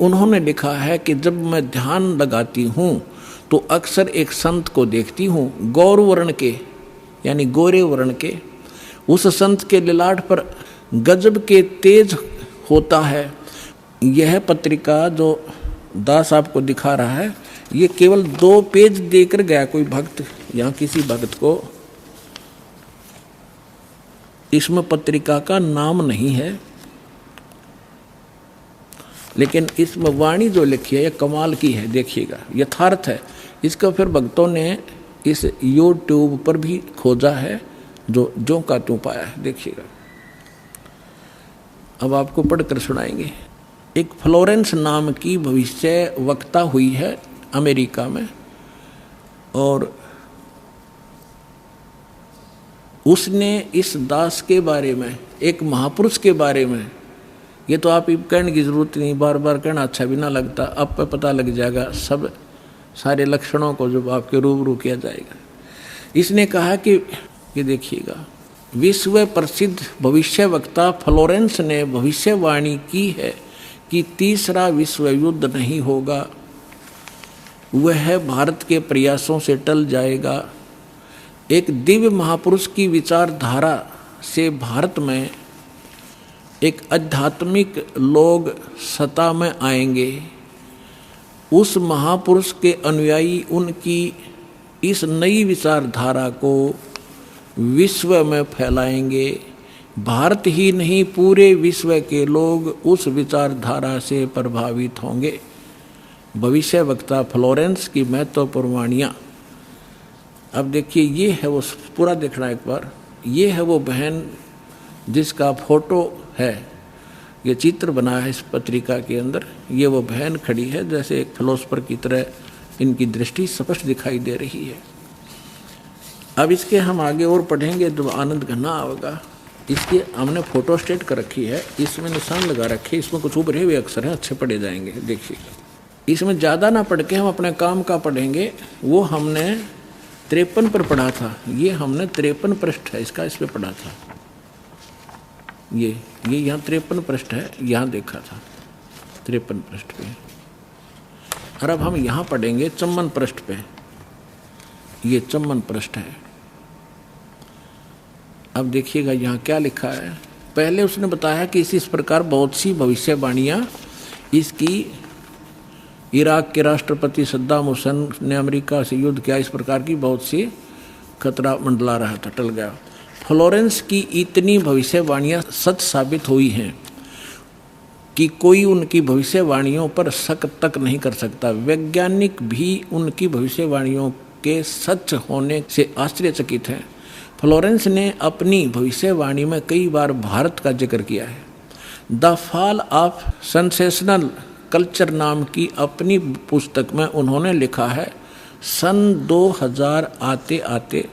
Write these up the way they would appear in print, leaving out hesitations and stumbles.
उन्होंने लिखा है कि जब मैं ध्यान लगाती हूँ तो अक्सर एक संत को देखती हूँ, गौर वर्ण के यानी गोरे वर्ण के। उस संत के ललाट पर गजब के तेज होता है। यह पत्रिका जो दास आपको दिखा रहा है, ये केवल 2 पेज देकर गया कोई भक्त, यहाँ किसी भक्त को इसमें पत्रिका का नाम नहीं है, लेकिन इसमें वाणी जो लिखी है ये कमाल की है। देखिएगा, यथार्थ है। इसका फिर भक्तों ने इस YouTube पर भी खोजा है, जो ज्यों का त्यों पाया है। देखिएगा, अब आपको पढ़कर सुनाएंगे। एक फ्लोरेंस नाम की भविष्य वक्ता हुई है अमेरिका में, और उसने इस दास के बारे में, एक महापुरुष के बारे में, ये तो आप कहने की जरूरत नहीं, बार बार कहना अच्छा भी ना लगता, अब पे पता लग जाएगा सब सारे लक्षणों को जब आपके रूबरू किया जाएगा। इसने कहा कि ये देखिएगा, विश्व प्रसिद्ध भविष्य वक्ता फ्लोरेंस ने भविष्यवाणी की है कि तीसरा विश्व युद्ध नहीं होगा, वह भारत के प्रयासों से टल जाएगा। एक दिव्य महापुरुष की विचारधारा से भारत में एक आध्यात्मिक लोग सत्ता में आएंगे। उस महापुरुष के अनुयायी उनकी इस नई विचारधारा को विश्व में फैलाएंगे। भारत ही नहीं, पूरे विश्व के लोग उस विचारधारा से प्रभावित होंगे। भविष्य वक्ता फ्लोरेंस की महत्वपूर्ण वाणियाँ। अब देखिए, ये है वो, पूरा देखना एक बार। ये है वो बहन जिसका फोटो है, ये चित्र बना है इस पत्रिका के अंदर। ये वो बहन खड़ी है, जैसे एक फिलोसफर की तरह इनकी दृष्टि स्पष्ट दिखाई दे रही है। अब इसके हम आगे और पढ़ेंगे जब आनंद घना आएगा। इसकी हमने फोटो स्टेट कर रखी है, इसमें निशान लगा रखे, इसमें कुछ उभरे हुए अक्षर हैं, अच्छे पढ़े जाएंगे। देखिए, इसमें ज़्यादा ना पढ़ के हम अपने काम का पढ़ेंगे। वो हमने 53 पर पढ़ा था, ये हमने 53 पृष्ठ है इसका, इस पर पढ़ा था। ये यहाँ 53 पृष्ठ है, यहाँ देखा था 53 पृष्ठ पे। और अब हम यहाँ पढ़ेंगे 54 पृष्ठ पे। ये 54 पृष्ठ है। अब देखिएगा यहाँ क्या लिखा है। पहले उसने बताया कि इस प्रकार बहुत सी भविष्यवाणियाँ इसकी, इराक के राष्ट्रपति सद्दाम हुसैन ने अमेरिका से युद्ध किया, इस प्रकार की बहुत सी खतरा मंडला रहा था, टल गया। फ्लोरेंस की इतनी भविष्यवाणियाँ सच साबित हुई हैं कि कोई उनकी भविष्यवाणियों पर शक तक नहीं कर सकता। वैज्ञानिक भी उनकी भविष्यवाणियों के सच होने से आश्चर्यचकित हैं। फ्लोरेंस ने अपनी भविष्यवाणी में कई बार भारत का जिक्र किया है। The fall of sensational culture नाम की अपनी पुस्तक में उन्होंने लिखा है, सन 2000 आते आते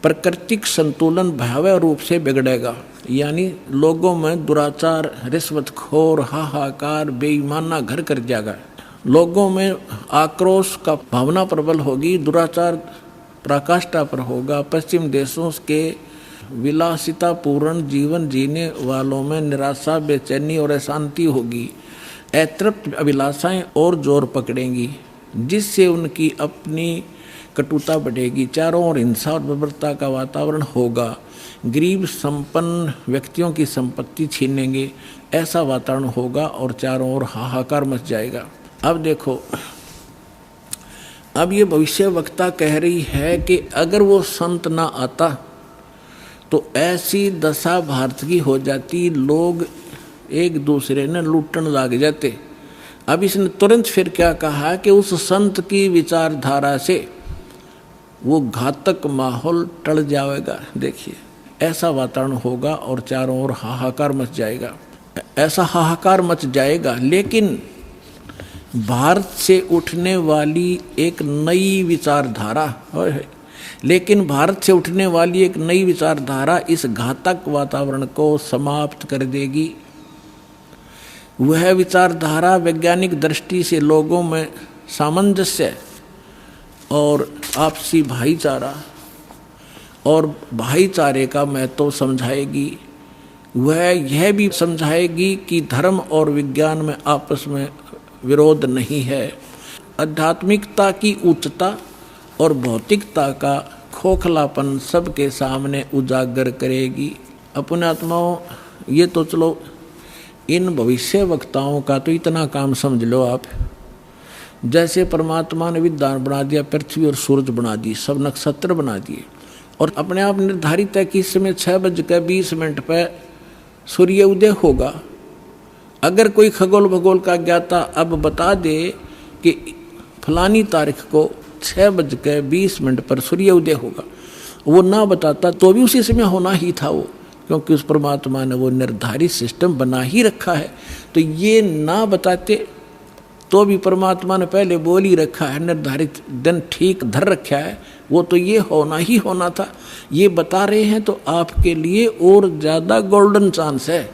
प्राकृतिक संतुलन भयावह रूप से बिगड़ेगा। यानी लोगों में दुराचार, रिश्वतखोर, हाहाकार, बेईमाना घर कर जाएगा। लोगों में आक्रोश का भावना प्रबल होगी, दुराचार पराकाष्ठा पर होगा। पश्चिम देशों के विलासितापूर्ण जीवन जीने वालों में निराशा, बेचैनी और अशांति होगी। अतृप्त अभिलाषाएं और जोर पकड़ेंगी, जिससे उनकी अपनी कटुता बढ़ेगी। चारों ओर हिंसा और बर्बरता का वातावरण होगा। गरीब संपन्न व्यक्तियों की संपत्ति छीनेंगे, ऐसा वातावरण होगा और चारों ओर हाहाकार मच जाएगा। अब देखो, अब ये भविष्य वक्ता कह रही है कि अगर वो संत ना आता तो ऐसी दशा भारत की हो जाती, लोग एक दूसरे ने लूटने लग जाते। अब इसने तुरंत फिर क्या कहा कि उस संत की विचारधारा से वो घातक माहौल टल जाएगा। देखिए, ऐसा वातावरण होगा और चारों ओर हाहाकार मच जाएगा। ऐसा हाहाकार मच जाएगा, लेकिन भारत से उठने वाली एक नई विचारधारा, इस घातक वातावरण को समाप्त कर देगी। वह विचारधारा वैज्ञानिक दृष्टि से लोगों में सामंजस्य और आपसी भाईचारा और भाईचारे का महत्व समझाएगी। वह यह भी समझाएगी कि धर्म और विज्ञान में आपस में विरोध नहीं है। आध्यात्मिकता की उच्चता और भौतिकता का खोखलापन सबके सामने उजागर करेगी। अपने आत्माओं, ये तो चलो इन भविष्य वक्ताओं का तो इतना काम समझ लो आप, जैसे परमात्मा ने विद्वान बना दिया, पृथ्वी और सूरज बना दी, सब नक्षत्र बना दिए, और अपने आप निर्धारित है कि इस समय 6:20 पर सूर्य उदय होगा। अगर कोई खगोल भगोल का ज्ञाता अब बता दे कि फलानी तारीख को 6:20 पर सूर्य उदय होगा, वो ना बताता तो भी उसी समय होना ही था वो, क्योंकि उस परमात्मा ने वो निर्धारित सिस्टम बना ही रखा है। तो ये ना बताते तो भी परमात्मा ने पहले बोल ही रखा है, निर्धारित दिन ठीक धर रखा है, वो तो ये होना ही होना था। ये बता रहे हैं तो आपके लिए और ज़्यादा गोल्डन चांस है।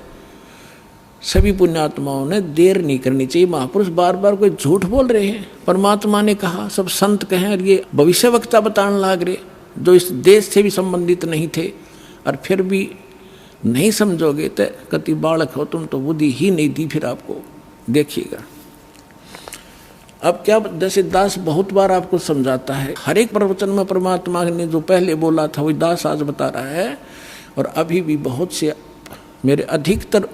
सभी पुण्यात्माओं ने देर नहीं करनी चाहिए। महापुरुष बार बार कोई झूठ बोल रहे हैं, परमात्मा ने कहा, सब संत कहें, और ये भविष्यवक्ता बताने लग रहे जो इस देश से भी संबंधित नहीं थे, और फिर भी नहीं समझोगे तो कति बालक हो तुम, तो बुद्धि ही नहीं दी फिर आपको। देखिएगा अब क्या, जैसे दास बहुत बार आपको समझाता है, हर एक प्रवचन में परमात्मा ने जो पहले बोला था वही दास आज बता रहा है। और अभी भी बहुत से मेरे अधिकतर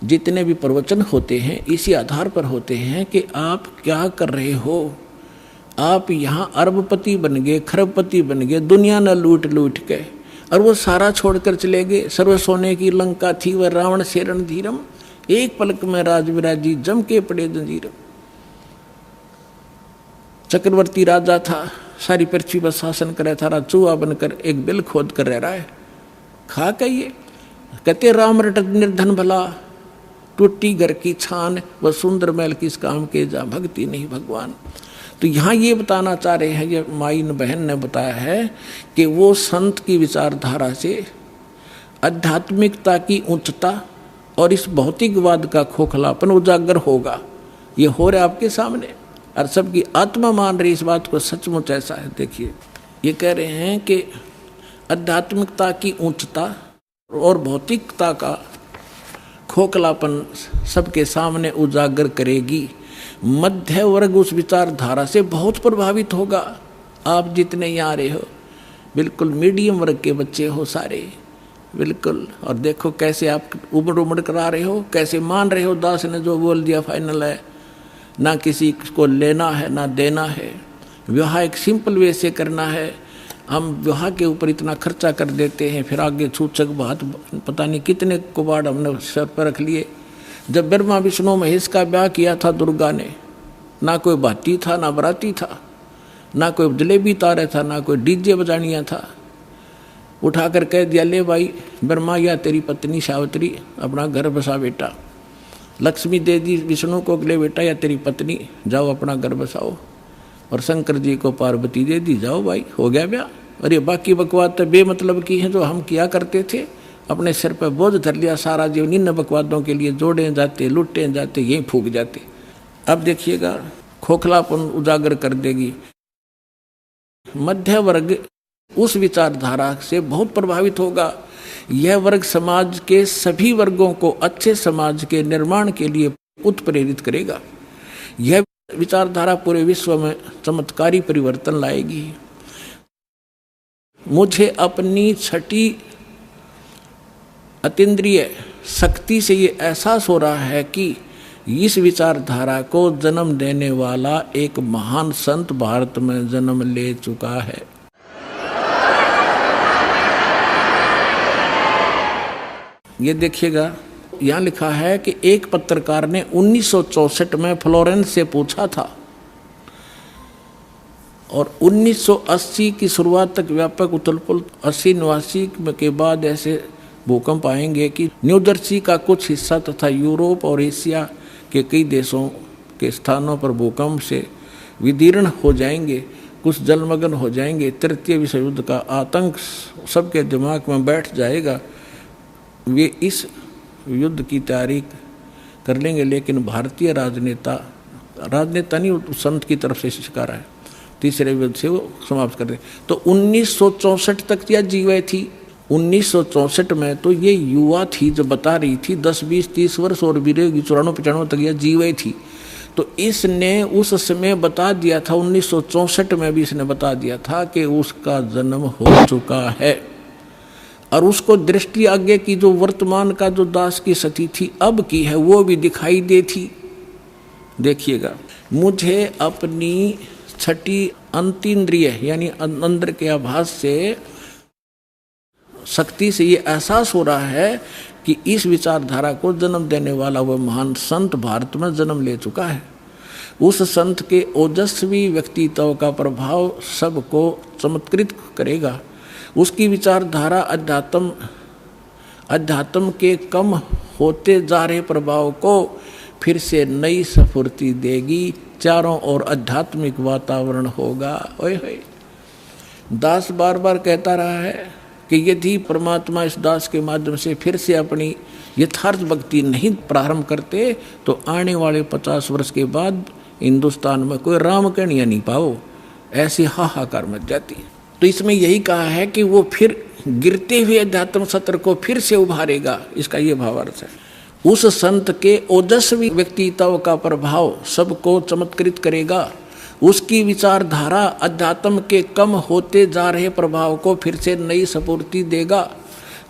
जितने भी प्रवचन होते हैं इसी आधार पर होते हैं कि आप क्या कर रहे हो। आप यहाँ अरबपति बन गए, खरबपति बन गए, दुनिया न लूट लूट के, और वो सारा छोड़कर चले गए। सर्व सोने की लंका थी वह रावण से रणधीरम, एक पलक में राज विराजी जम के पड़े जंजीरम। चक्रवर्ती राजा था, सारी पृथ्वी पर शासन करे था, चूहा बनकर एक बिल खोद कर रह रहा है। खा कहिए कहते राम रट निर्धन भला, टूटी घर की छान, वह सुंदर महल किस काम के, जा भक्ति नहीं भगवान। तो यहाँ ये बताना चाह रहे हैं, ये माई बहन ने बताया है कि वो संत की विचारधारा से आध्यात्मिकता की उच्चता और इस भौतिकवाद का खोखलापन उजागर होगा। ये हो रहा है आपके सामने, और सबकी आत्मा मान रही इस बात को, सचमुच ऐसा है। देखिए ये कह रहे हैं कि आध्यात्मिकता की उच्चता और भौतिकता का खोखलापन सबके सामने उजागर करेगी। मध्य वर्ग उस विचारधारा से बहुत प्रभावित होगा। आप जितने यहाँ रहे हो बिल्कुल मीडियम वर्ग के बच्चे हो सारे, बिल्कुल, और देखो कैसे आप उमड़ उमड़ कर आ रहे हो, कैसे मान रहे हो दास ने जो बोल दिया फाइनल है, ना किसी को लेना है ना देना है। विवाह एक सिंपल वे से करना है। हम विवाह के ऊपर इतना खर्चा कर देते हैं, फिर आगे छूचक बात, पता नहीं कितने कुबाड़ हमने सर पर रख लिए। जब ब्रह्मा विष्णु महेश का ब्याह किया था दुर्गा ने, ना कोई भाती था ना बराती था, ना कोई जलेबी तारे था, ना कोई डीजे बजानिया था। उठाकर कह दिया, ले भाई ब्रह्मा या तेरी पत्नी सावित्री अपना घर बसा बेटा। लक्ष्मी दे दी विष्णु को, ले बेटा या तेरी पत्नी जाओ अपना घर बसाओ। और शंकर जी को पार्वती दे दी, जाओ भाई हो गया ब्याह। और ये बाकी बकवाद तो बेमतलब की हैं जो हम किया करते थे, अपने सिर पर बोझ धर लिया सारा जीवन इन बकवादों के लिए, जोड़े जाते लुटे जाते यहीं फूक जाते। अब देखिएगा खोखलापन उजागर कर देगी। मध्य वर्ग उस विचारधारा से बहुत प्रभावित होगा। यह वर्ग समाज के सभी वर्गों को अच्छे समाज के निर्माण के लिए उत्प्रेरित करेगा। यह विचारधारा पूरे विश्व में चमत्कारी परिवर्तन लाएगी। मुझे अपनी छठी अतीन्द्रिय शक्ति से ये एहसास हो रहा है कि इस विचारधारा को जन्म देने वाला एक महान संत भारत में जन्म ले चुका है। ये देखिएगा यहाँ लिखा है कि एक पत्रकार ने 1964 में फ्लोरेंस से पूछा था और 1980 की शुरुआत तक व्यापक उथल-पुथल 80-89 के बाद ऐसे भूकंप आएंगे कि न्यू जर्सी का कुछ हिस्सा तथा यूरोप और एशिया के कई देशों के स्थानों पर भूकंप से विदीर्ण हो जाएंगे, कुछ जलमग्न हो जाएंगे। तृतीय विश्व युद्ध का आतंक सबके दिमाग में बैठ जाएगा। वे इस युद्ध की तैयारी कर लेंगे, लेकिन भारतीय राजनेता नहीं संत की तरफ से शिकार है, तीसरे युद्ध से वो समाप्त कर दें। तो 1964 तक यह जीवे थी। 1964 में तो ये युवा थी जो बता रही थी 10, 20, 30 वर्ष और भी रहेगी, 94-95 तक यह जीवे थी। तो इसने उस समय बता दिया था, 1964 में भी इसने बता दिया था कि उसका जन्म हो चुका है। और उसको दृष्टि आगे की जो वर्तमान का जो दास की स्थिति थी अब की है वो भी दिखाई देती। देखिएगा, मुझे अपनी छठी अंतीन्द्रिय यानी अंदर के आभास से शक्ति से ये एहसास हो रहा है कि इस विचारधारा को जन्म देने वाला वह महान संत भारत में जन्म ले चुका है। उस संत के ओजस्वी व्यक्तित्व का प्रभाव सबको चमत्कृत करेगा। उसकी विचारधारा अध्यात्म के कम होते जा रहे प्रभाव को फिर से नई स्फूर्ति देगी। चारों ओर आध्यात्मिक वातावरण होगा। ओए होए, दास बार बार कहता रहा है कि यदि परमात्मा इस दास के माध्यम से फिर से अपनी यथार्थ भक्ति नहीं प्रारंभ करते तो आने वाले 50 वर्ष के बाद हिंदुस्तान में कोई राम कहानियाँ नहीं पाओ, ऐसी हाहाकार मच जाती। तो इसमें यही कहा है कि वो फिर गिरते हुए अध्यात्म सत्र को फिर से उभारेगा, इसका ये भावार्थ है। उस संत के ओजस्वी व्यक्तित्व का प्रभाव सबको चमत्कृत करेगा। उसकी विचारधारा अध्यात्म के कम होते जा रहे प्रभाव को फिर से नई स्फूर्ति देगा।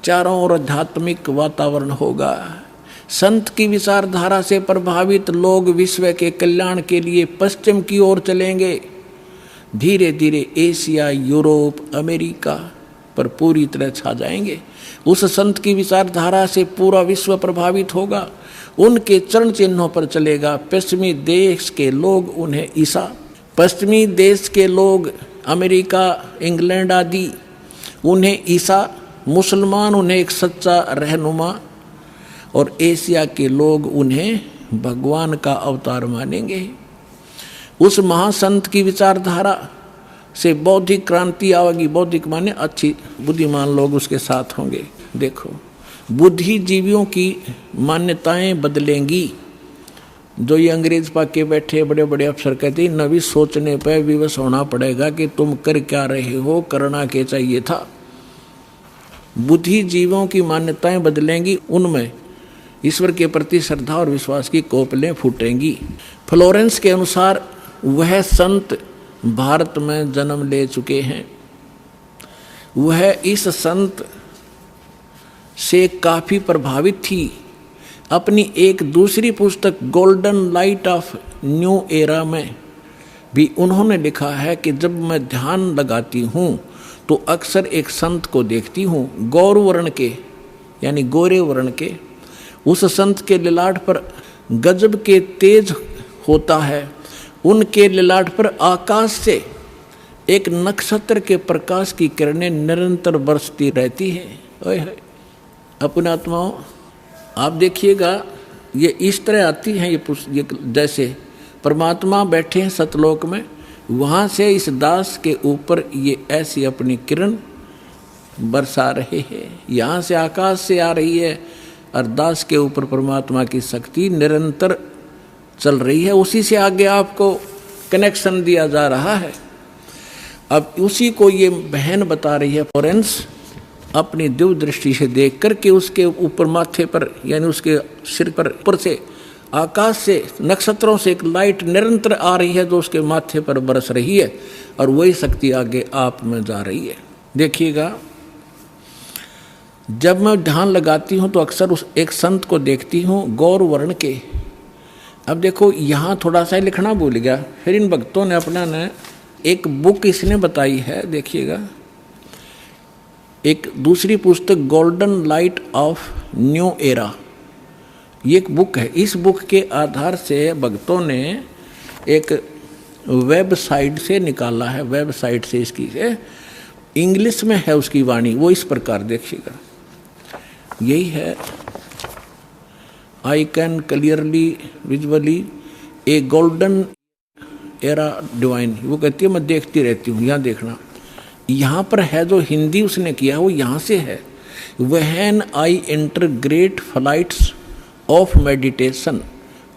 चारों ओर आध्यात्मिक वातावरण होगा। संत की विचारधारा से प्रभावित लोग विश्व के कल्याण के लिए पश्चिम की ओर चलेंगे। धीरे धीरे एशिया, यूरोप, अमेरिका पर पूरी तरह छा जाएंगे। उस संत की विचारधारा से पूरा विश्व प्रभावित होगा। उनके चरण चिन्हों पर चलेगा। पश्चिमी देश के लोग उन्हें ईसा, पश्चिमी देश के लोग अमेरिका, इंग्लैंड आदि उन्हें ईसा, मुसलमान उन्हें एक सच्चा रहनुमा और एशिया के लोग उन्हें भगवान का अवतार मानेंगे। उस महासंत की विचारधारा से बौद्धिक क्रांति आएगी। बौद्धिक माने अच्छी बुद्धिमान लोग उसके साथ होंगे। देखो, बुद्धिजीवियों की मान्यताएं बदलेंगी। जो ये अंग्रेज पाके बैठे बड़े बड़े अफसर कहते हैं नवी सोचने पर विवश होना पड़ेगा कि तुम कर क्या रहे हो, करना क्या चाहिए था। बुद्धिजीवियों की मान्यताएं बदलेंगी, उनमें ईश्वर के प्रति श्रद्धा और विश्वास की कोपलें फूटेंगी। फ्लोरेंस के अनुसार वह संत भारत में जन्म ले चुके हैं। वह इस संत से काफ़ी प्रभावित थी। अपनी एक दूसरी पुस्तक golden light of new era में भी उन्होंने लिखा है कि जब मैं ध्यान लगाती हूँ तो अक्सर एक संत को देखती हूँ, गौर वर्ण के यानी गोरे वर्ण के। उस संत के ललाट पर गजब के तेज होता है। उनके ललाट पर आकाश से एक नक्षत्र के प्रकाश की किरणें निरंतर बरसती रहती हैं। ओए होए, अपने आत्माओं, आप देखिएगा ये इस तरह आती हैं ये जैसे परमात्मा बैठे हैं सतलोक में, वहाँ से इस दास के ऊपर ये ऐसी अपनी किरण बरसा रहे हैं। यहाँ से आकाश से आ रही है और दास के ऊपर परमात्मा की शक्ति निरंतर चल रही है। उसी से आगे आपको कनेक्शन दिया जा रहा है। अब उसी को ये बहन बता रही है फ्लोरेंस अपनी दिव्य दृष्टि से देख कर के उसके ऊपर माथे पर यानी उसके सिर पर ऊपर से आकाश से नक्षत्रों से एक लाइट निरंतर आ रही है जो उसके माथे पर बरस रही है और वही शक्ति आगे आप में जा रही है। देखिएगा, जब मैं ध्यान लगाती हूँ तो अक्सर उस एक संत को देखती हूँ गौर वर्ण के। अब देखो यहाँ थोड़ा सा लिखना भूल गया, फिर इन भक्तों ने अपना न एक बुक इसने बताई है। देखिएगा, एक दूसरी पुस्तक golden light of new era, ये एक बुक है। इस बुक के आधार से भक्तों ने एक वेबसाइट से निकाला है, वेबसाइट से इसकी है, इंग्लिश में है उसकी वाणी। वो इस प्रकार देखिएगा, यही है, I can clearly visually A golden era divine. वो कहती है मैं देखती रहती हूँ। यहाँ देखना, यहाँ पर है जो हिंदी उसने किया वो यहाँ से है। When I enter great flights of meditation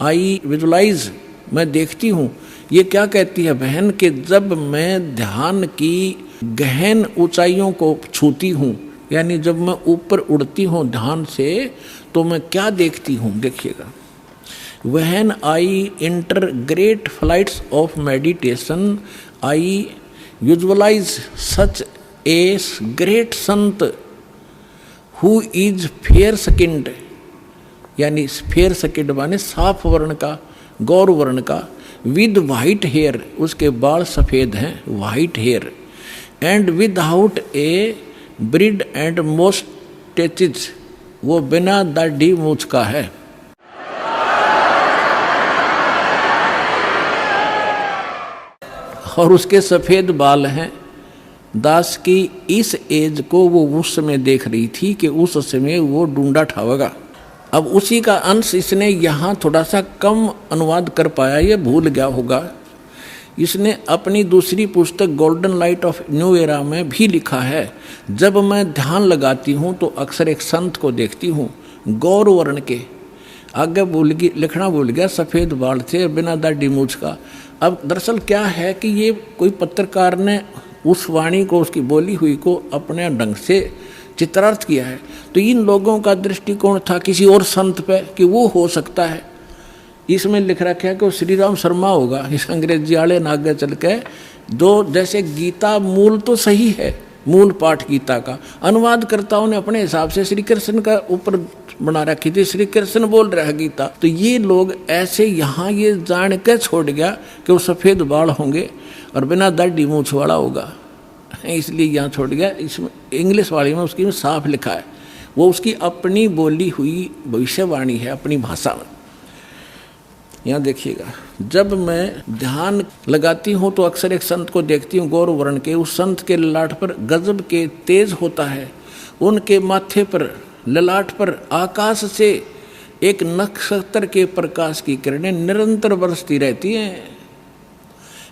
I visualize, मैं देखती हूँ। ये क्या कहती है बहन कि जब मैं ध्यान की गहन ऊंचाइयों को छूती हूँ, यानी जब मैं ऊपर उड़ती हूँ ध्यान से, तो मैं क्या देखती हूँ। देखिएगा, When I enter great flights of meditation, I visualize such a great sant who is fair skinned, यानी फेयर skinned माने साफ वर्ण का, गौर वर्ण का, with white hair, उसके बाल सफेद हैं, white hair, and without a beard and mustaches, वो बिना दाढ़ी मूंछ का है। और उसके सफेद बाल हैं। दास की इस एज को वो उस समय देख रही थी कि उस समय वो ढूंढा ठावेगा। अब उसी का अंश इसने यहाँ थोड़ा सा कम अनुवाद कर पाया, ये भूल गया होगा। इसने अपनी दूसरी पुस्तक golden light of new era में भी लिखा है, जब मैं ध्यान लगाती हूँ तो अक्सर एक संत को देखती हूँ, गौर वर्ण के, आगे लिखना भूल गया, सफ़ेद बाल थे, बिना दाढ़ी मूंछ का। अब दरअसल क्या है कि ये कोई पत्रकार ने उस वाणी को, उसकी बोली हुई को अपने ढंग से चित्रार्थ किया है। तो इन लोगों का दृष्टिकोण था किसी और संत पे कि वो हो सकता है। इसमें लिख रखा है कि वो श्री राम शर्मा होगा। इस अंग्रेजी वाले ने आगे चल के दो, जैसे गीता मूल तो सही है, मूल पाठ गीता का, अनुवादकर्ताओं ने अपने हिसाब से श्री कृष्ण का ऊपर बना रखी थी, श्री कृष्ण बोल रहा है गीता। तो ये लोग ऐसे यहाँ ये जान के छोड़ गया कि वो सफ़ेद बाल होंगे और बिना दाढ़ी मूंछ वाला होगा, इसलिए यहाँ छोड़ गया। इसमें इंग्लिश वाली में उसकी में साफ लिखा है, वो उसकी अपनी बोली हुई भविष्यवाणी है, अपनी भाषा में। यहाँ देखिएगा, जब मैं ध्यान लगाती हूँ तो अक्सर एक संत को देखती हूँ, गौर वर्ण के। उस संत के ललाट पर गजब के तेज होता है, उनके माथे पर, ललाट पर आकाश से एक नक्षत्र के प्रकाश की किरणें निरंतर बरसती रहती हैं।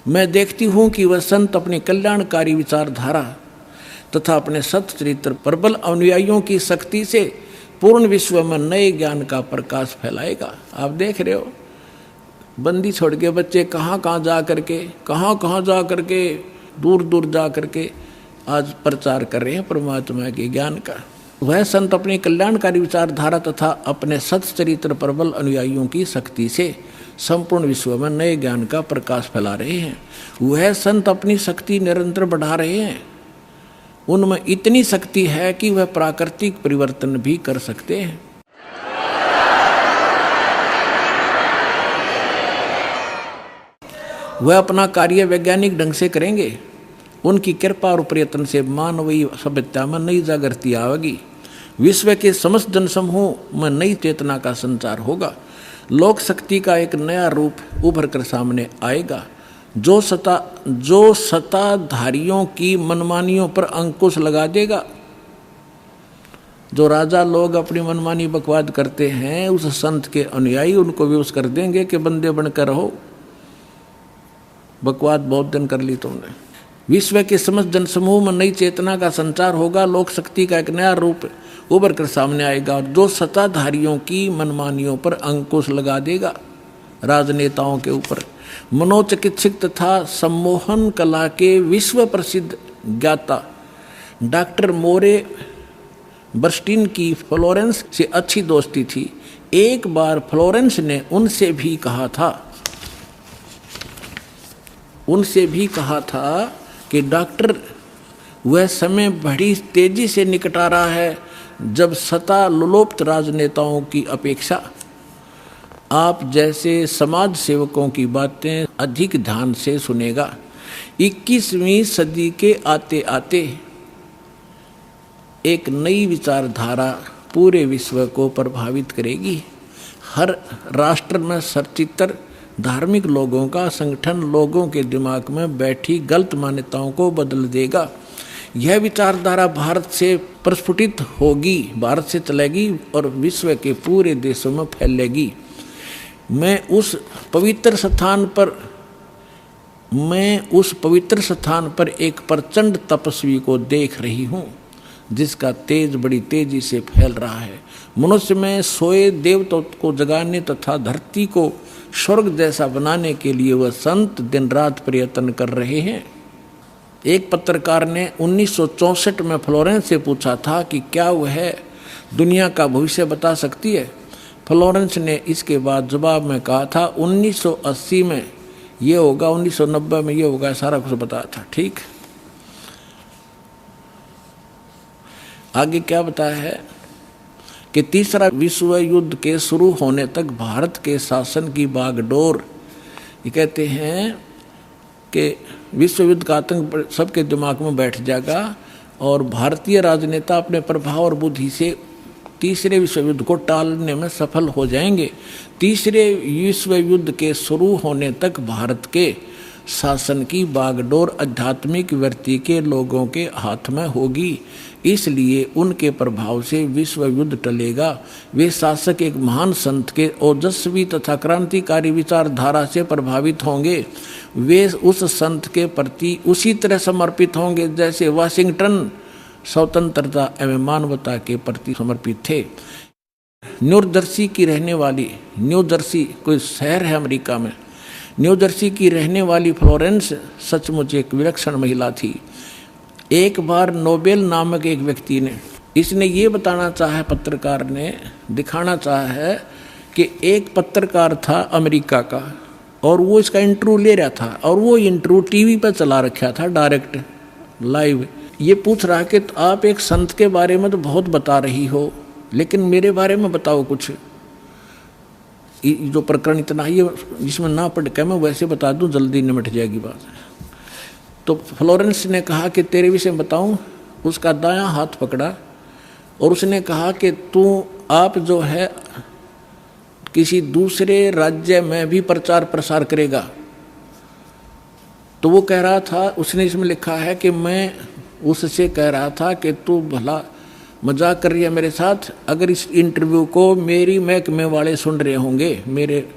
मैं देखती हूँ कि वह संत अपनी कल्याणकारी विचारधारा तथा अपने सच्चरित्र प्रबल अनुयायियों की शक्ति से पूर्ण विश्व में नए ज्ञान का प्रकाश फैलाएगा। आप देख रहे हो, बंदी छोड़ के बच्चे कहाँ कहाँ जा करके दूर दूर जा करके आज प्रचार कर रहे हैं परमात्मा के ज्ञान का। वह संत अपनी कल्याणकारी विचारधारा तथा अपने सच्चरित्र प्रबल अनुयायियों की शक्ति से संपूर्ण विश्व में नए ज्ञान का प्रकाश फैला रहे हैं। वह संत अपनी शक्ति निरंतर बढ़ा रहे हैं। उनमें इतनी शक्ति है कि वह प्राकृतिक परिवर्तन भी कर सकते हैं। वह अपना कार्य वैज्ञानिक ढंग से करेंगे। उनकी कृपा और प्रयत्न से मानवीय सभ्यता में नई जागृति आएगी। विश्व के समस्त जनसमूह में नई चेतना का संचार होगा। लोक शक्ति का एक नया रूप उभर कर सामने आएगा, जो सत्ताधारियों की मनमानियों पर अंकुश लगा देगा। जो राजा लोग अपनी मनमानी बकवाद करते हैं, उस संत के अनुयायी उनको विवश कर देंगे कि बंदे बनकर रहो, बकवाद बहुत दिन कर ली तुमने। विश्व के समस्त जनसमूह में नई चेतना का संचार होगा। लोक शक्ति का एक नया रूप उभर कर सामने आएगा, और जो सत्ताधारियों की मनमानियों पर अंकुश लगा देगा, राजनेताओं के ऊपर। मनोचिकित्सक तथा सम्मोहन कला के विश्व प्रसिद्ध ज्ञाता डॉक्टर मोरे बर्स्टीन की फ्लोरेंस से अच्छी दोस्ती थी। एक बार फ्लोरेंस ने उनसे भी कहा था कि डॉक्टर, वह समय बड़ी तेजी से निकट आ रहा है जब सत्ता लोलुप्त राजनेताओं की अपेक्षा आप जैसे समाज सेवकों की बातें अधिक ध्यान से सुनेगा। 21वीं सदी के आते आते एक नई विचारधारा पूरे विश्व को प्रभावित करेगी। हर राष्ट्र में सचित्र धार्मिक लोगों का संगठन लोगों के दिमाग में बैठी गलत मान्यताओं को बदल देगा। यह विचारधारा भारत से प्रस्फुटित होगी, भारत से चलेगी और विश्व के पूरे देशों में फैलेगी। मैं उस पवित्र स्थान पर एक प्रचंड तपस्वी को देख रही हूँ, जिसका तेज बड़ी तेजी से फैल रहा है। मनुष्य में सोए देवताओं को जगाने तथा धरती को स्वर्ग जैसा बनाने के लिए वह संत दिन रात प्रयत्न कर रहे हैं। एक पत्रकार ने 1964 में फ्लोरेंस से पूछा था कि क्या वह दुनिया का भविष्य बता सकती है। फ्लोरेंस ने इसके बाद जवाब में कहा था 1980 में ये होगा, 1990 में ये होगा, सारा कुछ बताया था। ठीक, आगे क्या बताया है कि तीसरा विश्व युद्ध के शुरू होने तक भारत के शासन की बागडोर, ये कहते हैं कि विश्व युद्ध का आतंक सबके दिमाग में बैठ जाएगा और भारतीय राजनेता अपने प्रभाव और बुद्धि से तीसरे विश्व युद्ध को टालने में सफल हो जाएंगे। तीसरे विश्व युद्ध के शुरू होने तक भारत के शासन की बागडोर आध्यात्मिक वृत्ति के लोगों के हाथ में होगी, इसलिए उनके प्रभाव से विश्व युद्ध टलेगा। वे शासक एक महान संत के ओजस्वी तथा क्रांतिकारी विचारधारा से प्रभावित होंगे। वे उस संत के प्रति उसी तरह समर्पित होंगे जैसे वाशिंगटन स्वतंत्रता एवं मानवता के प्रति समर्पित थे। न्यू जर्सी की रहने वाली, न्यू जर्सी कोई शहर है अमेरिका में, न्यू जर्सी की रहने वाली फ्लोरेंस सचमुच एक विलक्षण महिला थी। एक बार नोबेल नामक एक व्यक्ति ने, इसने ये बताना चाहा, पत्रकार ने दिखाना चाहा है कि एक पत्रकार था अमेरिका का और वो इसका इंटरव्यू ले रहा था और वो इंटरव्यू टीवी पर चला रखा था डायरेक्ट लाइव। ये पूछ रहा कि तो आप एक संत के बारे में तो बहुत बता रही हो, लेकिन मेरे बारे में बताओ कुछ। जो प्रकरण इतना ही जिसमें ना पढ़ के मैं वैसे बता दूं, जल्दी निमट जाएगी बात। तो फ्लोरेंस ने कहा कि तेरे विषय में बताऊं। उसका दायां हाथ पकड़ा और उसने कहा कि आप जो है किसी दूसरे राज्य में भी प्रचार प्रसार करेगा। तो वो कह रहा था, उसने इसमें लिखा है कि मैं उससे कह रहा था कि तू भला मजाक कर रही है मेरे साथ। अगर इस इंटरव्यू को मेरी महकमे वाले सुन रहे होंगे, मेरे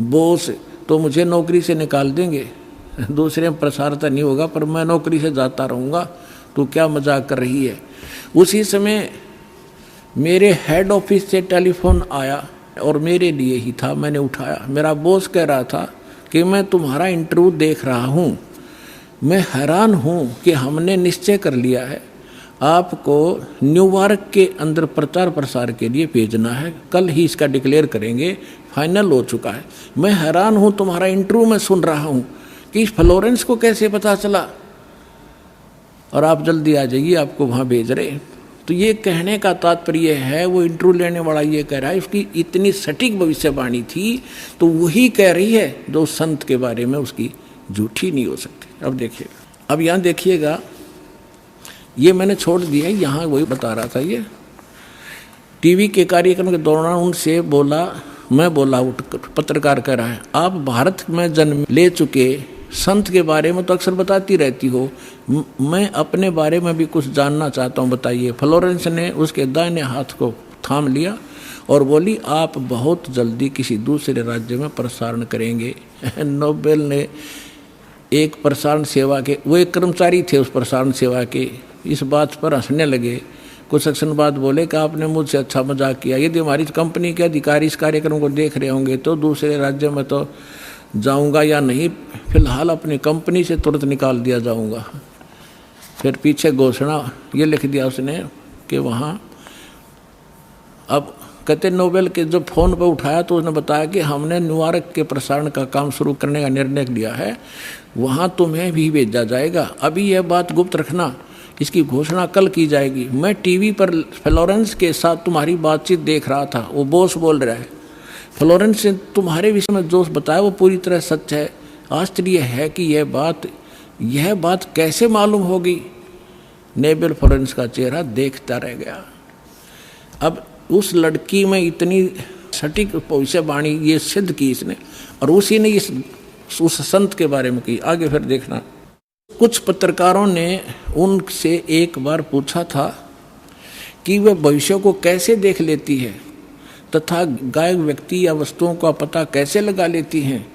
बॉस, तो मुझे नौकरी से निकाल देंगे। दूसरे में प्रसार तो नहीं होगा पर मैं नौकरी से जाता रहूँगा। तू क्या मजाक कर रही है। उसी समय मेरे हेड ऑफिस से टेलीफोन आया और मेरे लिए ही था, मैंने उठाया। मेरा बॉस कह रहा था कि मैं तुम्हारा इंटरव्यू देख रहा हूँ, मैं हैरान हूँ कि हमने निश्चय कर लिया है आपको न्यूयॉर्क के अंदर प्रचार प्रसार के लिए भेजना है। कल ही इसका डिक्लेयर करेंगे, फाइनल हो चुका है। मैं हैरान हूँ, तुम्हारा इंटरव्यू मैं सुन रहा हूँ कि फ्लोरेंस को कैसे पता चला और आप जल्दी आ जाइए, आपको वहाँ भेज रहे। तो ये कहने का तात्पर्य है, वो इंटरव्यू लेने वाला ये कह रहा है उसकी इतनी सटीक भविष्यवाणी थी तो वही कह रही है जो संत के बारे में उसकी झूठी नहीं हो सकती। अब देखिए, अब यहाँ देखिएगा, ये मैंने छोड़ दिया, यहाँ वही बता रहा था। ये टीवी के कार्यक्रम के दौरान उनसे बोला, मैं बोला, पत्रकार कह रहा है, आप भारत में जन्म ले चुके संत के बारे में तो अक्सर बताती रहती हो, मैं अपने बारे में भी कुछ जानना चाहता हूँ, बताइए। फ्लोरेंस ने उसके दाहिने हाथ को थाम लिया और बोली, आप बहुत जल्दी किसी दूसरे राज्य में प्रसारण करेंगे। नोबेल ने एक प्रसारण सेवा के, वो एक कर्मचारी थे उस प्रसारण सेवा के, इस बात पर हंसने लगे। कुछ सेक्शन बाद बोले कि आपने मुझसे अच्छा मजाक किया। यदि हमारी कंपनी के अधिकारी इस कार्यक्रम को देख रहे होंगे तो दूसरे राज्य में तो जाऊंगा या नहीं, फिलहाल अपनी कंपनी से तुरंत निकाल दिया जाऊंगा। फिर पीछे घोषणा ये लिख दिया उसने कि वहाँ, अब कहते नोबेल के जब फ़ोन पर उठाया तो उसने बताया कि हमने न्यूयॉर्क के प्रसारण का काम शुरू करने का निर्णय लिया है, वहाँ तुम्हें भी भेजा जाएगा। अभी यह बात गुप्त रखना, इसकी घोषणा कल की जाएगी। मैं टीवी पर फ्लोरेंस के साथ तुम्हारी बातचीत देख रहा था, वो बॉस बोल रहा है। फ्लोरेंस ने तुम्हारे विषय में जो बताया वो पूरी तरह सच है। आश्चर्य है कि यह बात कैसे मालूम होगी। नोबेल फ्लोरेंस का चेहरा देखता रह गया। अब उस लड़की में इतनी सटीक भविष्यवाणी ये सिद्ध की इसने, और उसी ने उस संत के बारे में की। आगे फिर देखना, कुछ पत्रकारों ने उनसे एक बार पूछा था कि वह भविष्य को कैसे देख लेती है तथा गायक व्यक्ति या वस्तुओं का पता कैसे लगा लेती हैं।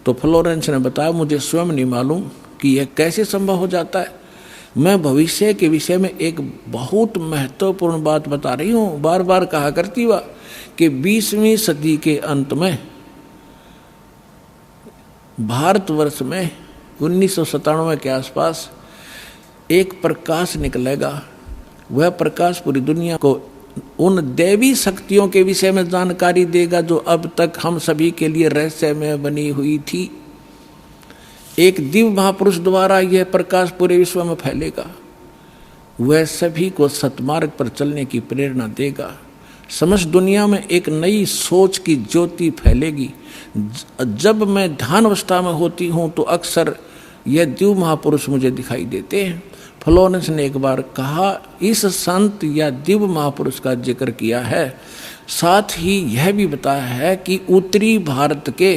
तो फ्लोरेंस ने बताया, मुझे स्वयं नहीं मालूम कि यह कैसे संभव हो जाता है। मैं भविष्य के विषय में एक बहुत महत्वपूर्ण बात बता रही हूँ। बार बार कहा करती वह कि 20वीं सदी के अंत में भारतवर्ष में 1997 के आसपास एक प्रकाश निकलेगा। वह प्रकाश पूरी दुनिया को उन दैवी शक्तियों के विषय में जानकारी देगा जो अब तक हम सभी के लिए रहस्यमय बनी हुई थी। एक दिव्य महापुरुष द्वारा यह प्रकाश पूरे विश्व में फैलेगा। वह सभी को सतमार्ग पर चलने की प्रेरणा देगा। समस्त दुनिया में एक नई सोच की ज्योति फैलेगी। जब मैं ध्यान अवस्था में होती हूँ तो अक्सर यह दिव्य महापुरुष मुझे दिखाई देते हैं। फ्लोरेंस ने एक बार कहा, इस संत या दिव्य महापुरुष का जिक्र किया है, साथ ही यह भी बताया है कि उत्तरी भारत के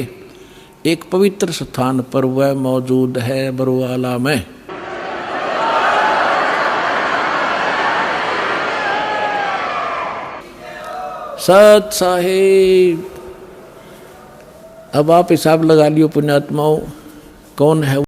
एक पवित्र स्थान पर वह मौजूद है, बरुआला में। सत साहेब, अब आप हिसाब लगा लियो पुण्यात्माओं, कौन है